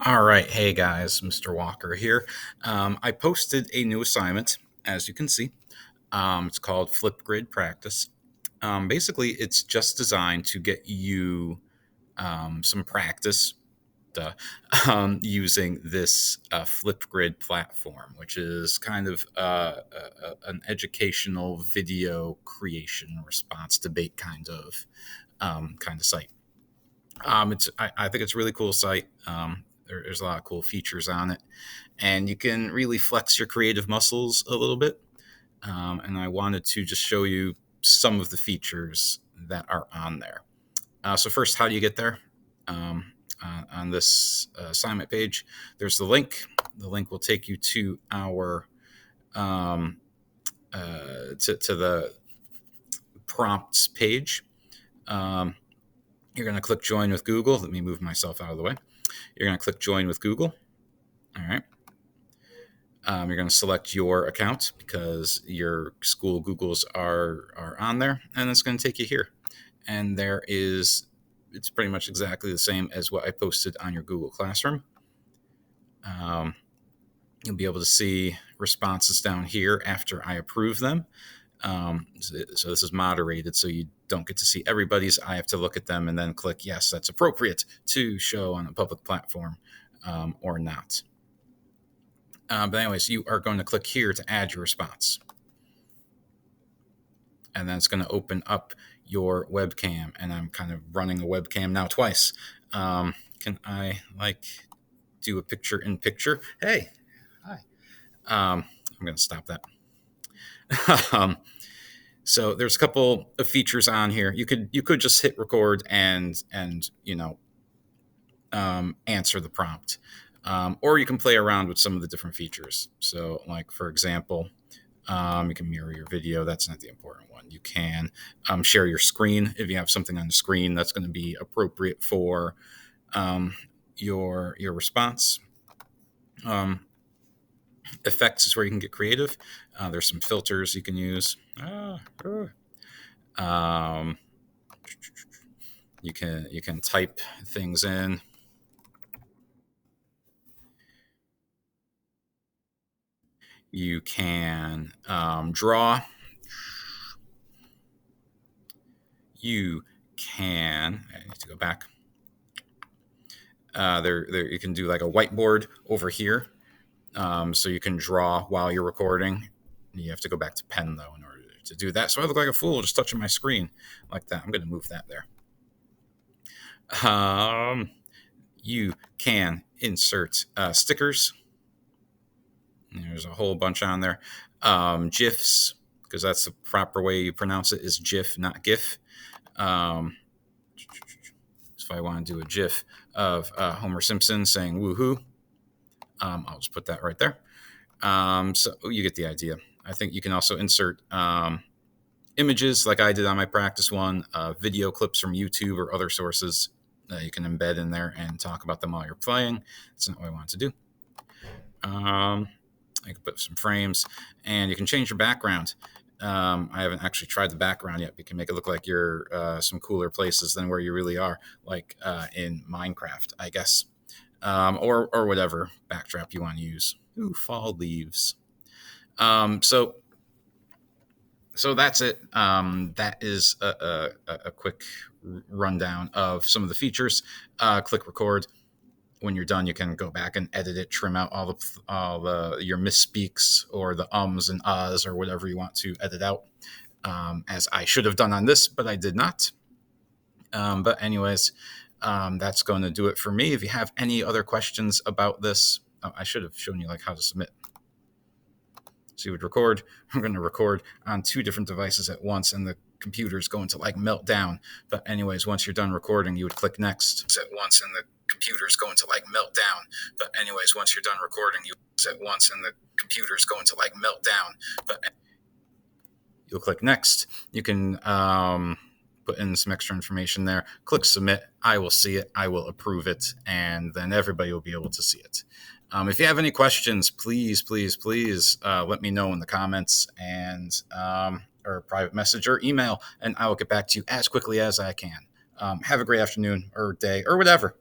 All right. Hey guys, Mr. Walker here. I posted a new assignment, as you can see. It's called FlipGrid Practice. Basically, it's just designed to get you some practice using this FlipGrid platform, which is kind of an educational video creation response debate kind of site. I think it's a really cool site. There's a lot of cool features on it, and you can really flex your creative muscles a little bit. And I wanted to just show you some of the features that are on there. So first, how do you get there? On this assignment page, there's the link. The link will take you to our to the prompts page. You're going to click join with Google. Let me move myself out of the way. You're going to click join with Google. All right. You're going to select your account because your school Googles are on there, and it's going to take you here. And it's pretty much exactly the same as what I posted on your Google Classroom. You'll be able to see responses down here after I approve them. So this is moderated, so you don't get to see everybody's. I have to look at them and then click, yes, that's appropriate to show on a public platform or not. But anyways, you are going to click here to add your response. And then it's going to open up your webcam. And I'm kind of running a webcam now twice. Can I do a picture in picture? Hey, hi. I'm going to stop that. So there's a couple of features on here. You could just hit record and answer the prompt, or you can play around with some of the different features. So, like for example, you can mirror your video. That's not the important one. You can share your screen if you have something on the screen that's going to be appropriate for your response. Effects is where you can get creative. There's some filters you can use. You can type things in. You can draw. You can. I need to go back. There you can do like a whiteboard over here. So you can draw while you're recording. You have to go back to pen though in order to do that. So I look like a fool just touching my screen like that. I'm going to move that there. You can insert stickers. There's a whole bunch on there. GIFs, because that's the proper way you pronounce it, is GIF, not GIF. So if I want to do a GIF of Homer Simpson saying woohoo, I'll just put that right there. So you get the idea. I think you can also insert images like I did on my practice one, video clips from YouTube or other sources that you can embed in there and talk about them while you're playing. That's not what I want to do. I can put some frames, and you can change your background. I haven't actually tried the background yet. You can make it look like you're some cooler places than where you really are, like in Minecraft, I guess, or whatever backdrop you want to use. Ooh, fall leaves. So that's it. That is a quick rundown of some of the features. Click record. When you're done, you can go back and edit it, trim out all the your misspeaks or the ums and ahs or whatever you want to edit out, as I should have done on this, but I did not. But anyways, that's going to do it for me. If you have any other questions about this, I should have shown you like how to submit. So you would record. I'm going to record on 2 different devices at once, and the computer's going to like melt down. But anyways, once you're done recording, you would click next at once, and the computer's going to like melt down. But anyways, once you're done recording, you at once, and the computer's going to like melt down. But you'll click next. You can put in some extra information there. Click submit. I will see it. I will approve it, and then everybody will be able to see it. If you have any questions, please let me know in the comments and or private message or email, and I will get back to you as quickly as I can. Have a great afternoon or day or whatever.